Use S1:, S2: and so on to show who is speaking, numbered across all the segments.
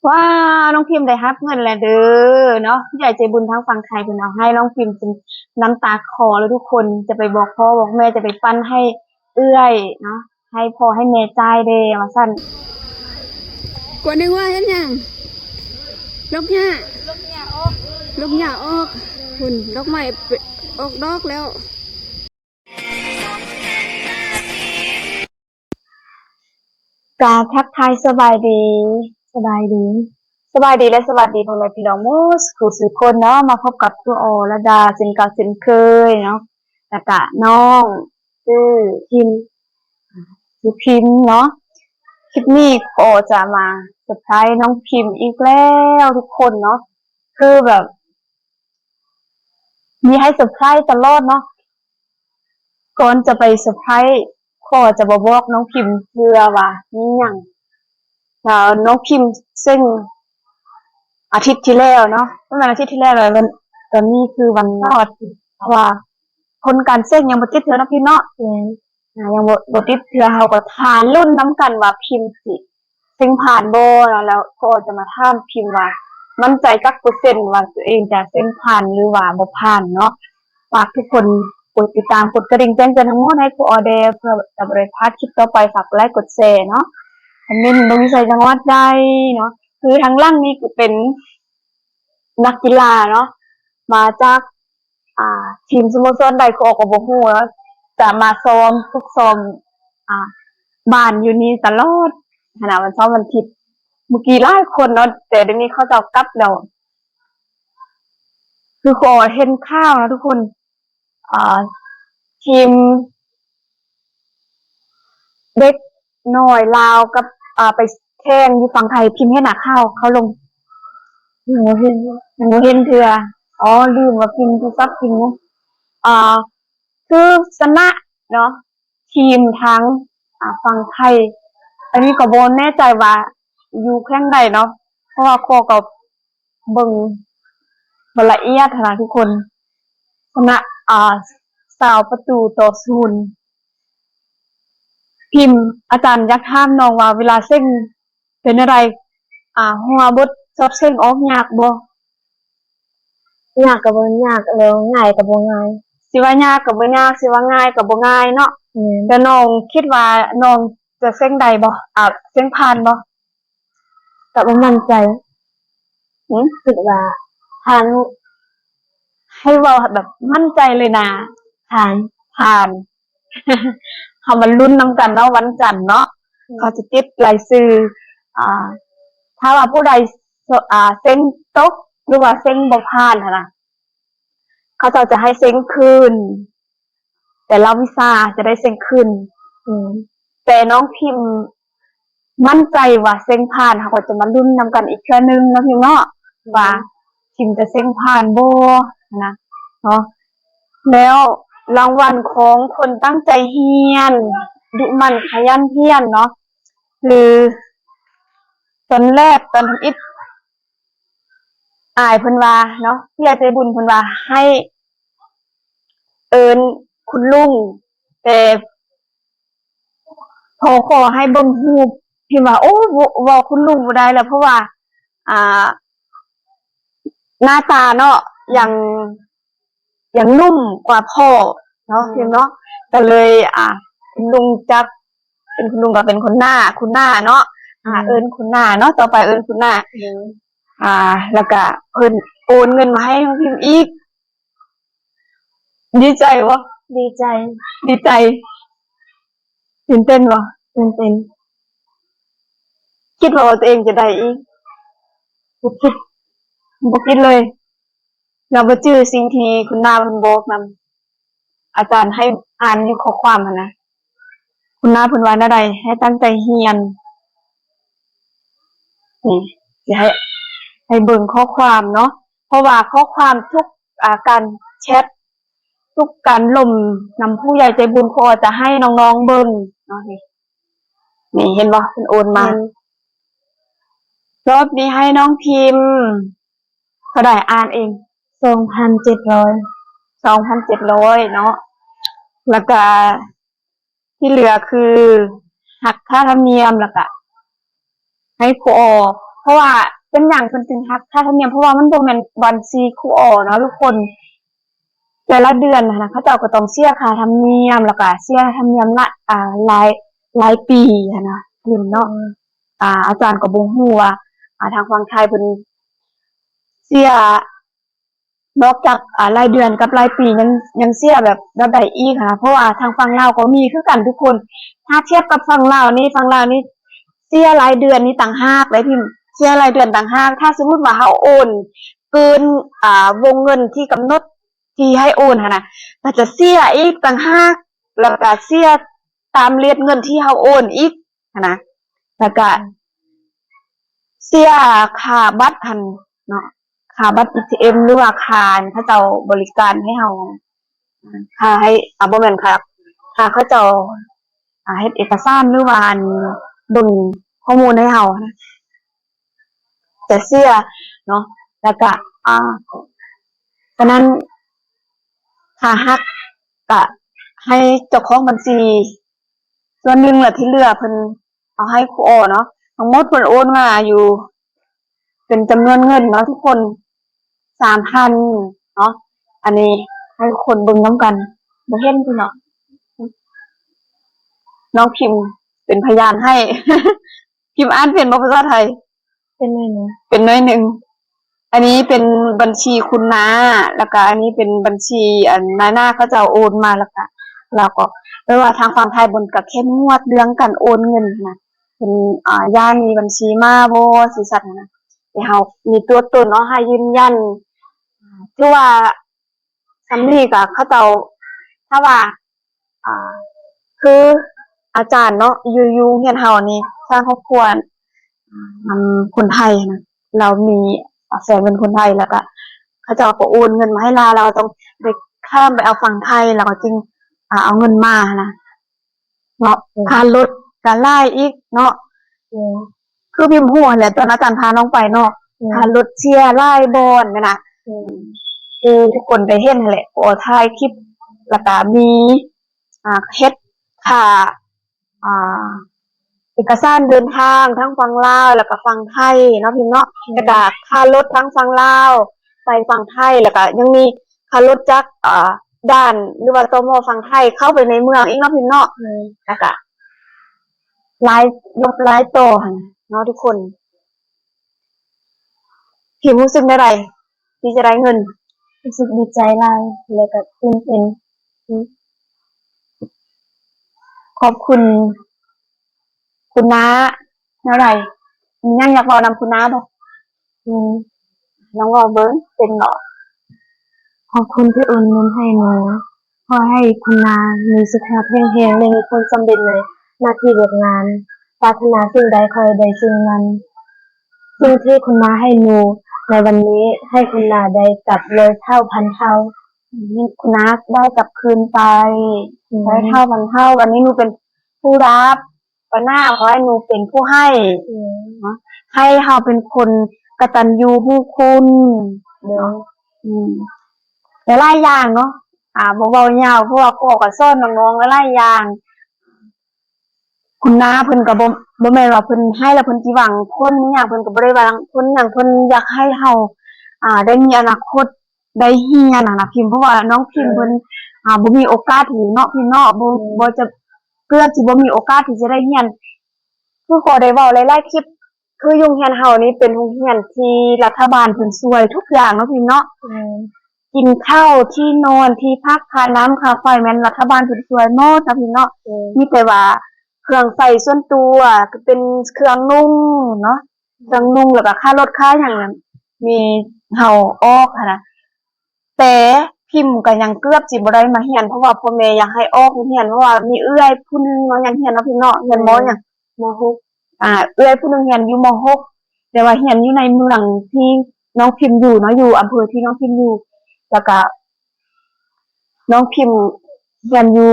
S1: ว่าน้องพิมพ์ได้รับเงินแล้วเด้อเนาะผู้ใหญ่ใจบุญทั้งฝั่งไทยเพิ่นเอาให้น้องพิมพ์จนน้ำตาคลอแล้วทุกคนจะไปบอกพ่อบอกแม่จะไปปั้นให้เอื้อยเนาะให้พ่อให้แม่จ่ายเด้ว่าซั่น
S2: กว่านึงว่าเห็นยังลกหญ้าลกหญ้าออกหุ่นดอกไม้ออกดอกแล้ว
S1: กราบทักทายสบายดีสบายดีสบายดีและสวัสดีพ่อแม่พี่น้องหมู่สุกคนเนาะมาพบกับครูออระดาเช่นเก่าเช่นเคยเนาะแล้วก็น้องชื่อพิมพ์ชื่อพิมพ์เนาะ คลิปนี้โอจะมาเซอร์ไพรส์น้องพิมพ์อีกแล้วทุกคนเนาะคือแบบมีให้เซอร์ไพรส์ตลอดเนาะก่อนจะไปเซอร์ไพรส์ขอจะบอกน้องพิมพ์เพื่อว่านี่อย่างแล้วน้องพิมพ์ซึ่งอาทิตย์ที่แล้วเนาะประมาณอาทิตย์ที่แล้วเลยวันนี้คือวันรอดเพราะว่าคนการเส้นยังบ่ติดเทื่อนะพี่เนาะยังบ่ติดเทื่อเฮาก็ทานรุ่นน้ำกันว่าพิมพ์สิเส้นผ่านบ่แล้วก็จะมาถามพิมพ์ว่ามั่นใจจักเปอร์เซ็นต์ว่าตัวเองจะเส้นผ่านหรือว่าบ่ผ่านเนาะฝากทุกคนกดติดตามกดกระดิ่งแจ้งเตือนทั้งหมดให้ครูออเดย์เพื่อจะบ่ได้พลาดคลิปต่อไปฝากกดไลค์กดแชร์เนาะคอมเมนต์บ่มีใส่จังหวัดใดเนาะคือทางล่างนี้ก็เป็นนักกีฬาเนาะมาจากทีมสโมสรใดครูออก็บ่ฮู้เนาะจะมาซ้อมฝึกซ้อมอ่าบ้านอยู่นี่ตลอดขณะวันเสาร์วันอาทิตย์เมื่อกี้หลายคนเนาะแต่เดี๋ยวนี้เขาจะกลับแล้วคือขอเห็นข้าวนะทุกคนอ่าทีมเด็กน้อยลาวกับไปแข่งอยู่ฝั่งไทยพิมพ์ให้หนักข้าวเขาลงหนูเห็นเถื่ออ๋อลืมว่าพิมพ์ที่ซับพิมพ์นะอ่าคือชนะเนาะทีมทั้งฝั่งไทยอันนี้ก็บ่แน่ใจว่าอยู่แข่งใดเนาะเพราะว่าโคก็เบิ่งบ่ละเอียดนะทุกคนชนะอ่า20ประตูต่อ0พิมพ์อาจารย์อยากถามน้องว่าเวลาเซ็งเป็นอะไรหัวบทชอบเซ็งออกยากบ่
S2: ยากกับบ่ยากแล้วง่ายกับบ่ง่าย
S1: สิว่ายากก็บ่ยากสิว่าง่ายก็บ่ง่ายเนาะแต่น้องคิดว่าน้องจะเซ็งได้บ่เซ็งผ่านบ่
S2: กับบ่มั่นใจคิดว่าผ่าน
S1: ให้เว้าแบบมั่นใจเลยนะ
S2: ผ่าน
S1: ผ่านเฮามาลุ้นนำกันเนาะวันจันทร์เนาะเขาจะติดรายชื่ออ่าถ้าว่าผู้ใดเซ็งตกหรือว่าเซ็งบ่ผ่านหั้นน่ะเขาจะให้เซ็งคืนแต่ละวิชาจะได้เซ็งคืนแต่น้องพิมพ์มั่นใจว่าเซ็งผ่านเขาก็จะมาลุ้นนำกันอีกเทื่อนึงเนาะพิมพ์เนาะว่าพิมพ์จะเซ็งผ่านบ่นะเนาะแล้วรางวัลของคนตั้งใจเรียนดุหมั่นขยันเรียนเนาะคือตอนแรกตอนทำอิฐอายเพิ่นว่าเนาะผู้ใหญ่ใจบุญเพิ่นว่าให้เอิ้นคุณลุงแต่พอขอให้เบิ่งรูปพิมพ์ว่าโอ้เว้าคุณลุงบ่ได้แล้วเพราะว่าอ่าหน้าตาเนาะยังนุ่มกว่าพ่อเนาะพิมพ์เนาะก็เลยคุณลุงจักเป็นคุณลุงก็เป็นคุณหน้าเนาะเอิ้นคุณหน้าเนาะต่อไปเอิ้นคุณหน้าแล้วก็เพิ่นโอนเงินมาให้น้องพิมพ์อีกดีใจบ่
S2: ดีใจ
S1: ตื่นเต้นบ่
S2: ตื่นเต้น
S1: คิดว่าตัวเองจะได้อีกบ่คิดเลยเราบ่จื้อสิ่งที่คุณน้าเพิ่นบอกนำอาจารย์ให้อ่านอยู่ข้อความหั่นนะคุณน้าเพิ่นว่าแนวใดให้ตั้งใจเรียนนี่สิให้เบิ่งข้อความเนาะเพราะว่าข้อความทุกการแชตทุกการล่มนำผู้ใหญ่ใจบุญเขาจะให้น้องๆเบิ่งเนาะนี่เห็นบ่เพิ่นโอนมารอบนี้ให้น้องพิมพ์เท่าใดอ่านเอง2,700เนาะแล้วก็ที่เหลือคือหักค่าธรรมเนียมแล้วก็ให้ครูอ ราะว่าเป็นอย่างเพิ่นจึงหักค่าธรรมเนียมเพราะว่ามันบ่แม่นบัญชีครูอ้อเนาะทุกคนแต่ละเดือนนะเขาเจ้าก็ต้องเสียค่าธรรมเนียมแล้วก็เสียธรรมเนียมละรายปีนะพิมพ์เนาะอาจารย์ก็บ่ฮู้ว่าทางฝั่งไทยเพิ่นเสียนอกจากรายเดือนกับรายปียังเสียแบบระดับอีกค่ะเพราะว่าทางฝั่งลาวก็มีคือกันทุกคนถ้าเทียบกับฝั่งลาวนี่เสียรายเดือนนี่ต่างหากเลยพิมพ์เสียรายเดือนต่างหากถ้าสมมุติว่าเฮาโอนเกินวงเงินที่กำหนดที่ให้โอนหั่นน่ะก็จะเสียอีกต่างหากแล้วก็เสียตามเรียดเงินที่เฮาโอนอีกหั่นนะแล้วก็เสียค่าบัตรหั่นเนาะค่าบัตร ATM หรือว่าค่าเขาเจ้าบริการให้เฮาค่าให้บ่แม่นค่าเขาเจ้าเฮ็ดเอกสารหรือว่าเบิ่งข้อมูลให้เฮานะจะเสียเนาะแล้วก็ฉะนั้นค่าหักก็ให้เจ้าของบัญชีส่วนหนึ่งแหละที่เหลือเพิ่นเอาให้ครูอ้อเนาะทั้งหมดเพิ่นโอนมาอยู่เป็นจำนวนเงินเนาะทุกคน 3,000 เนาะอันนี้ให้ทุกคนเบิ่งนำกันบ่เห็นพี่เนาะน้องพิมพ์เป็นพยานให้ พิมพ์อ่านเป็นบ่ภาษาไทยเป็นหน่อยนึงอันนี้เป็นบัญชีคุณน้าแล้วก็อันนี้เป็นบัญชีนายหน้าเขาจะโอนมาแล้วก็ไม่ว่าทางฝั่งไทยบนกับเข้มงวดเรื่องการโอนเงินนะเป็นย่านมีบัญชีมาบ่สิสัตว์นะเดี๋ยวเฮามีตัวตนเนาะให้ยืนยันคือว่าสำนีก็เขาเจ้าถ้าว่าคืออาจารย์เนาะอยู่เฮียนเฮานี่สร้างครอบครัวมันคนไทยนะเรามีแฟนเป็นคนไทยแล้วก็เขาจะโอนเงินมาให้เราต้องไปข้ามไปเอาฝั่งไทยแล้วก็จึงเอาเงินมานะเนาะค่ารถการไล่อีกเนาะคือพิมพ์หัวแหละตอนอาจารย์พาน้องไปเนาะค่ารถเชียร์ไล่บอลนะคือทุกคนไปเห็นแหละโอ้ถ่ายคลิปแล้วก็มีเฮ็ดค่าเอกสารเดินทางทั้งฝั่งลาวแล้วก็ฝั่งไทยเนาะพิมพ์เนาะแล้วก็ค่ารถทั้งฝั่งลาวไปฝั่งไทยแล้วก็ยังมีค่ารถจากด้านหรือว่าตมฝั่งไทยเข้าไปในเมืองอีกเนาะพิมพ์เนาะแล้วก็หลายต่อเนาะทุกคนพิมพ์รู้สึกได้ไรที่จะได้เงินรู้สึกดีใจหลายแล้วก็ตื่นเต้นขอบคุณน้าเท่าไหร่ยังอยากบอกนำคุณน้าบ่น้องบอกเบิ้งเป็นเหรอขอบคุณที่โอนเงินให้หนูขอให้คุณน้ามีสุขภาพแข็งแรงและมีผลสำเร็จในหน้าที่การงานปรารถนาสิ่งใดขอให้ได้สิ่งนั้นสิ่งที่คุณน้าให้หนูในวันนี้ให้คุณน้าได้กลับเลยเท่าพันเท่าคุณน้าได้กลับคืนไปได้เท่าพันเท่าวันนี้หนูเป็นผู้รับวันหน้าขอให้หนูเป็นผู้ให้ให้เฮาเป็นคนกตัญญูรู้คุณเนาะหลายอย่างเนาะบ่เว้ายาวเพราะว่าก็สอนน้องๆหลายอย่างคุณน้าเพิ่นก็บ่แม่นว่าเพิ่นให้แล้วเพิ่นสิหวังคนนี้อย่างเพิ่นก็บ่ได้หวังคนอย่างเพิ่นอยากให้เฮาได้มีอนาคตได้เรียนนะพิมพ์เพราะว่าน้องพิมพ์เพิ่นบ่มีโอกาสที่เนาะพิมพ์เนาะบ่จะเกือบสิบ่มีโอกาสที่จะได้เรียนคือขอได้เว้าหลายๆคลิปคือโรงเรียนเฮานี่เป็นโรงเรียนที่รัฐบาลเพิ่นช่วยทุกอย่างเนาะพิมพ์เนาะกินข้าวที่นอนที่พักค่าน้ำค่าไฟแม่นรัฐบาลเพิ่นช่วยหมดนะพิมพ์เนาะมีแต่ว่าเครื่องใช้ส่วนตัวก็เป็นเครื่องนุ่งเนาะเครื่องนุ่งแล้วก็ค่ารถค่าหยังนั้นมีเฮาออกนะแต่พิมพ์ก็ยังเกือบสิบ่ได้มาเรียนเพราะว่าพ่อแม่อยากให้ออกเรียนเพราะว่ามีเอื้อยผู้นึงเนาะยังเรียนเนาะพิมพ์เนาะเรียนม.หยังม.6เอื้อยผู้นึงเรียนอยู่ม.6แต่ว่าเรียนอยู่ในเมืองที่น้องพิมพ์อยู่เนาะอยู่อำเภอที่น้องพิมพ์อยู่แล้วก็น้องพิมพ์เรียนอยู่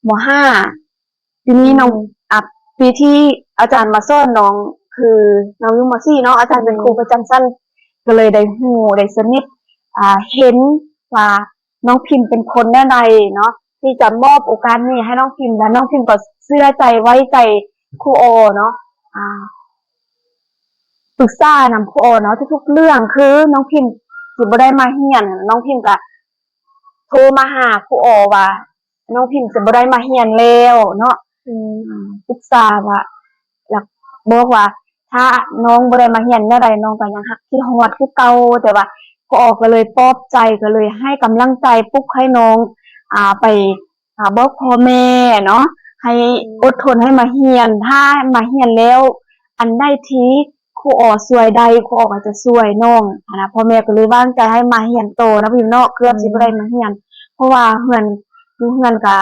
S1: ม.5 ทีนี้น้องปีที่อาจารย์มาสอนน้องคือน้องอยู่ม.4 เนาะอาจารย์เป็นครูประจำชั้นก็เลยได้ฮู้ได้สนิทเห็นว่าน้องพิมพ์เป็นคนแน่ใดเนาะที่จะมอบโอกาสนี้ให้น้องพิมพ์และน้องพิมพ์ก็เชื่อใจไว้ใจครูโอเนาะ ปรึกษานำครูเนาะทุกๆเรื่องคือน้องพิมพ์สิบ่ได้มาเรียนน้องพิมพ์ก็โทรมาหาครูว่าน้องพิมพ์จะบ่ได้มาเรียนแล้วเนาะปรึกษาว่าหลักบอกว่า ถ้าน้องบ่ได้มาเรียนแนวใดน้องก็ยังฮักคิดฮอดคือเก่าแต่ว่าครูก็เลยปลอบใจก็เลยให้กำลังใจปลุกให้น้องไปบอกพ่อแม่เนาะให้อดทนให้มาเรียนถ้ามาเรียนแล้ว อันได้ที่ครูช่วยได้ครูก็จะช่วยน้องนะพ่อแม่ก็เลยวางใจให้มาเรียนโตนะพี่เนาะเกือบสิบ่ได้มาเรียนเพราะว่าเฮือนอยู่เฮือนก็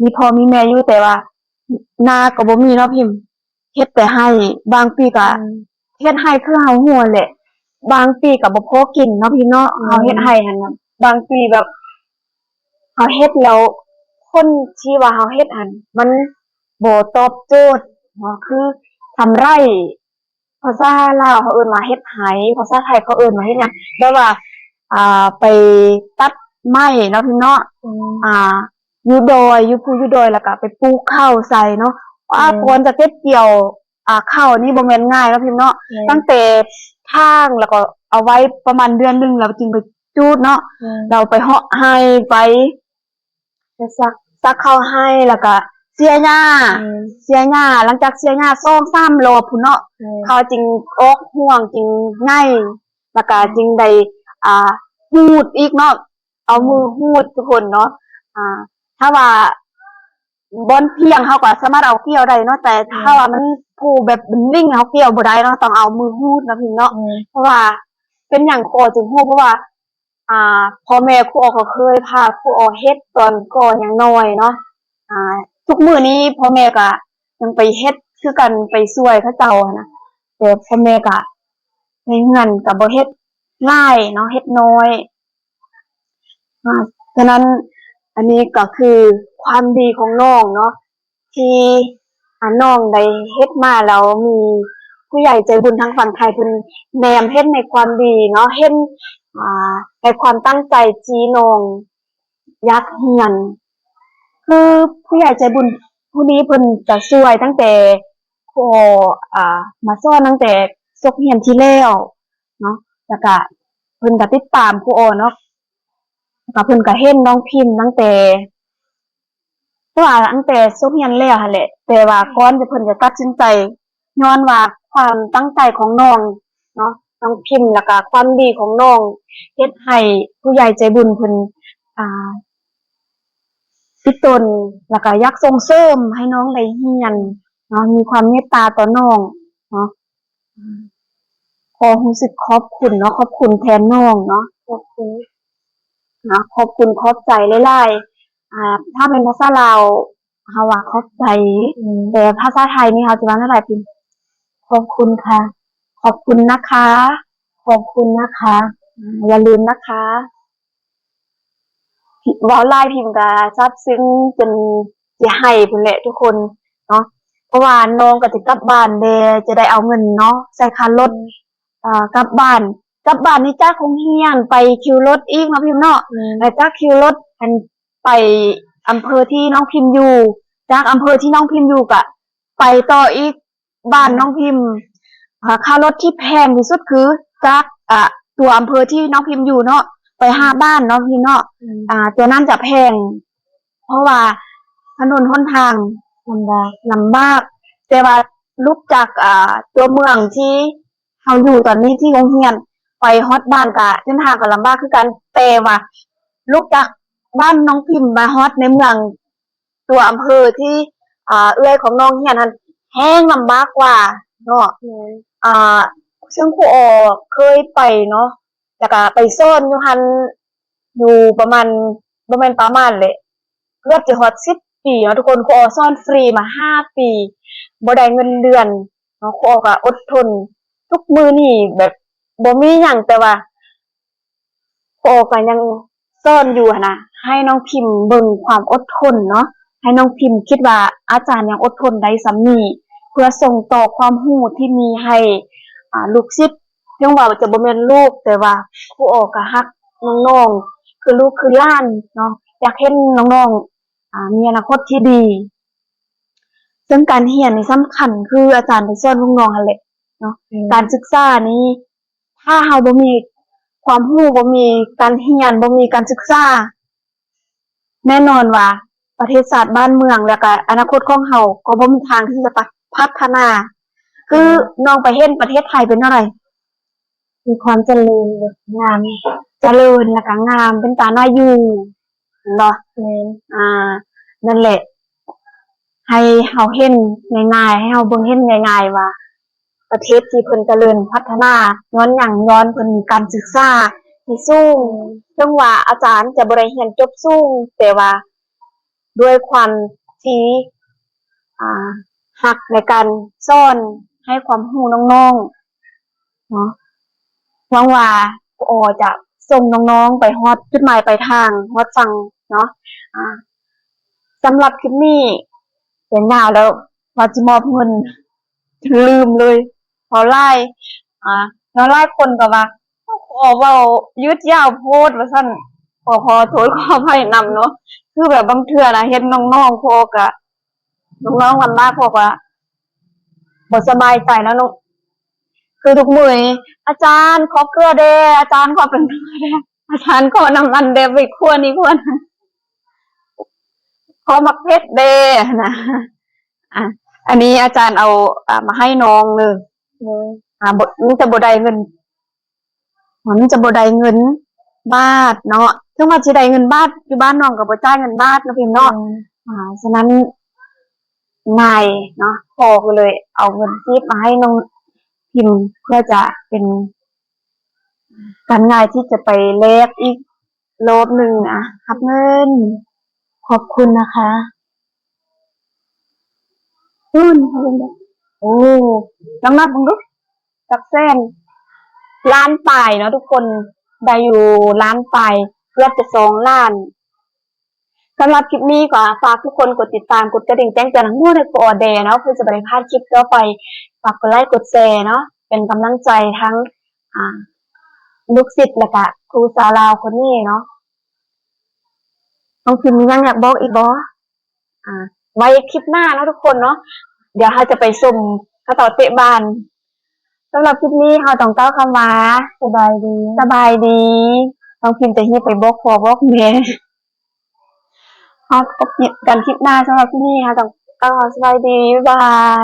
S1: มีพ่อมีแม่อยู่แต่ว่านาก็บ่มีเนาะพิมพ์เฮ็ดแต่ให้บางปีก็เฮ็ดให้คือเฮาฮู้แหละบางปีก็บ่พอกินเนาะพี่เนาะเฮาเฮ็ดให้หั่นน่ะบางปีแบบเฮาเฮ็ดแล้วคนที่ว่าเฮาเฮ็ดหั่นมันบ่ตอบโจทย์คือทำไร่ภาษาลาวเขาเอิ้นว่าเฮ็ดไหภาษาไทยเขาเอิ้นว่าเฮ็ดหยังแบบว่าไปตัดไม้เนาะพี่เนาะอยู่ดอยอยู่ภูอยู่ดอยแล้วก็ไปปลูกข้าวใส่เนาะควรจะเก็บเกี่ยวข้าวนี่บ่แม่นง่ายเนาะพี่เนาะตั้งแต่ทางแล้วก็เอาไว้ประมาณเดือนนึงแล้วจึงไปจูดเนาะเราไปเหาะให้ไปซักข้าวให้แล้วก็เสียหญ้าหลังจากเสียหญ้า2-3 รอบพุ่นเนาะเขาจึงออกห่วงจึงง่ายแล้วก็จึงได้หูดอีกเนาะเอามือหูดทุกคนเนาะถ้าว่าบอนเพียงเฮาก็สามารถเอาเกี่ยวได้เนาะแต่ถ้าว่ามันผู้แบบมันวิ่งเฮาเกี่ยวบ่ได้เนาะต้องเอามือหูดนะพี่เนาะเพราะว่าเป็นหยังครูจึงฮู้เพราะว่าพ่อแม่ครูก็เคยพาครูเฮ็ดตอนก็ยังน้อยเนาะทุกมื้อนี้พ่อแม่ก็ยังไปเฮ็ดคือกันไปช่วยเขาเจ้านะแต่พ่อแม่ก็ในเฮือนก็บ่เฮ็ดง่ายเนาะเฮ็ดน้อยฉะนั้นอันนี้ก็คือความดีของน้องเนาะที่น้องได้เฮ็ดมาแล้วมีผู้ใหญ่ใจบุญทางฝั่งไทยเพิ่นแนมเฮ็ดในความดีเนาะเฮ็ดในความตั้งใจที่น้องอยากเรียนคือผู้ใหญ่ใจบุญผู้นี้เพิ่นจะช่วยตั้งแต่ครูมาสอนตั้งแต่จบเรียนที่แล้วเนาะแล้วก็เพิ่นก็ติดตามครูเนาะแล้วก็เพิ่นก็เห็นน้องพิมพ์ตั้งแต่จบเรียนแล้วหั่นแหละแต่ว่าก่อนที่เพิ่นจะตัดสินใจย้อนว่าความตั้งใจของน้องเนาะน้องพิมพ์แล้วก็ความดีของน้องเฮ็ดให้ผู้ใหญ่ใจบุญเพิ่นติดตนแล้วก็อยากส่งเสริมให้น้องได้เรียนเนาะมีความเมตตาต่อน้องเนาะขอรู้สึกขอบคุณเนาะขอบคุณแทนน้องเนาะขอบคุณขอบใจหลายๆถ้าเป็นภาษาลาวเฮาว่าขอบใจแต่ภาษาไทยนี่เฮาสิว่าจั่งใดพิมพ์ขอบคุณค่ะขอบคุณนะคะขอบคุณนะคะอย่าลืมนะคะเว้าหลายพิมพ์ก็ซาบซึ้งจนสิให้พุ่นแหละทุกคนเนาะเพราะว่าน้องก็สิกลับบ้านแด่จะได้เอาเงินเนาะใช้ค่ารถกลับบ้านนี่จากโรงเรียนไปคิวรถอีกเนาะพิมพ์เนาะแล้วจากคิวรถอันไปอำเภอที่น้องพิมพ์อยู่จากอำเภอที่น้องพิมพ์อยู่ก็ไปต่ออีกบ้านน้องพิมพ์ค่ารถที่แพงที่สุดคือจากตัวอำเภอที่น้องพิมพ์อยู่เนาะไป5บ้านเนาะพิมพ์เนาะตัวนั้นจะแพงเพราะว่าถนนหนทางลำบากแต่ว่าลุกจากตัวเมืองที่เฮาอยู่ตอนนี้ที่โรงเรียนไปฮอดบ้านก็เส้นทางก็ลำบากคือกันแต่ว่าลุกจากบ้านน้องพิมพ์มาฮอดในเมืองตัวอำเภอที่เอื้อยของน้องเรียนนั้นแห้งลำบากกว่าเนาะซึ่งครูเคยไปเนาะแล้วก็ไปซ่อนอยู่หั่นอยู่ประมาณบ่แม่นประมาณเลยเกือบจะฮอด10 ปีเนาะทุกคนครูซ่อนฟรีมา5 ปีบ่ได้เงินเดือนเนาะครูก็อดทนทุกมื้อนี่แบบบ่มีหยังแต่ว่าครูก็ยังซ่อนอยู่หั่นน่ะให้น้องพิมพ์เบิ่งความอดทนเนาะให้น้องพิมพ์คิดว่าอาจารย์ยังอดทนได้ส่ำนี้เพื่อส่งต่อความรู้ที่มีให้ลูกศิษย์ถึงว่าจะบ่แม่นลูกแต่ว่าครูก็ฮักน้องๆคือลูกคือหลานเนาะอยากเห็นน้องๆมีอนาคตที่ดีซึ่งการเรียนนี่สำคัญคืออาจารย์ไปสอนน้องๆหั่นแหละ เนาะการศึกษานี้ถ้าเฮาบ่มีความรู้บ่มีการเรียนบ่มีการศึกษาแน่นอนว่าประเทศชาติบ้านเมืองแล้วก็อนาคตของเฮาก็บ่มีทางที่จะพัฒนาคือน้องไปเห็นประเทศไทยเป็นอะไรมีความเจริญงามเจริญแล้วก็งามเป็นตาน่าอยู่เนาะนั่นแหละ ให้เฮาเห็นง่ายๆให้เฮาเบิ่งเห็นง่ายๆว่าประเทศที่เพิ่นเจริญพัฒนาย้อนหยังย้อนเพิ่นมีการศึกษาที่สูงถึงว่าอาจารย์จะบ่ได้เรียนจบสูงแต่ว่าด้วยความที่รักในการสอนให้ความรู้น้องๆเนาะหวังว่าครูจะส่งน้องๆไปฮอดจุดหมายปลายทางฮอดฝั่งเนาะสำหรับคลิปนี้เสียงยาวแล้วว่าจิมอบเงินลืมเลยพอไล่แล้วไล่คนก็ว่าเว้ายืดยาวโพดว่าซั่นขอโทษขออภัยนำเนาะคือแบบบางเทื่อนะเห็นน้องๆพวกอะน้องๆวันมากพวกว่าบ่สบายใจแล้วน้องคือทุกมื้อนี้อาจารย์ขอเกลือเด้อาจารย์ขอเป็นเกลือเด้อาจารย์ขอน้ำมันเด้ไปคั่วนี้คั่วนั้นขอมักเพชรเด้นะอันนี้อาจารย์เอามาให้น้องเลยมันจะบ่ได้เงินมันจะบ่ได้เงินบาทเนาะถึงว่าสิได้เงินบาทอยู่บ้านน้องก็บ่จ่ายเงินบาทเนาะพี่เนาะฉะนั้นง่ายเนาะพ่อก็เลยเอาเงินทิปมาให้น้องพิมพ์เพื่อจะเป็นการง่ายที่จะไปแลกอีกรอบนึงรับเงินขอบคุณนะคะโอ้น้ำหนักมึงดูจักแสนล้านปลายเนาะทุกคนได้อยู่ล้านปลายเกือบจะ2 ล้านสำหรับคลิปนี้ก็ฝากทุกคนกดติดตามกดกระดิ่งแจ้งเตือนทั้งหมดในครูออเดย์เนาะเพื่อจะไม่พลาดคลิปต่อไปฝากกดไลค์กดแชร์เนาะเป็นกำลังใจทั้งลูกศิษย์และก็ครูสาวลาวคนนี้เนาะน้องพิมพ์ยังอยากบอกอีกบ่ไว้คลิปหน้านะทุกคนเนาะเดี๋ยวเราจะไปสุ่มกระต่อเตะบานสำหรับคลิปนี้เราต้องเต้าคำว่าสบายดีน้องพิมพ์จะให้ไปบอกพ่อบอกแม่พบกันคลิปหน้าสำหรับคลิปนี้ค่ะต้องสบายดีบ๊ายบาย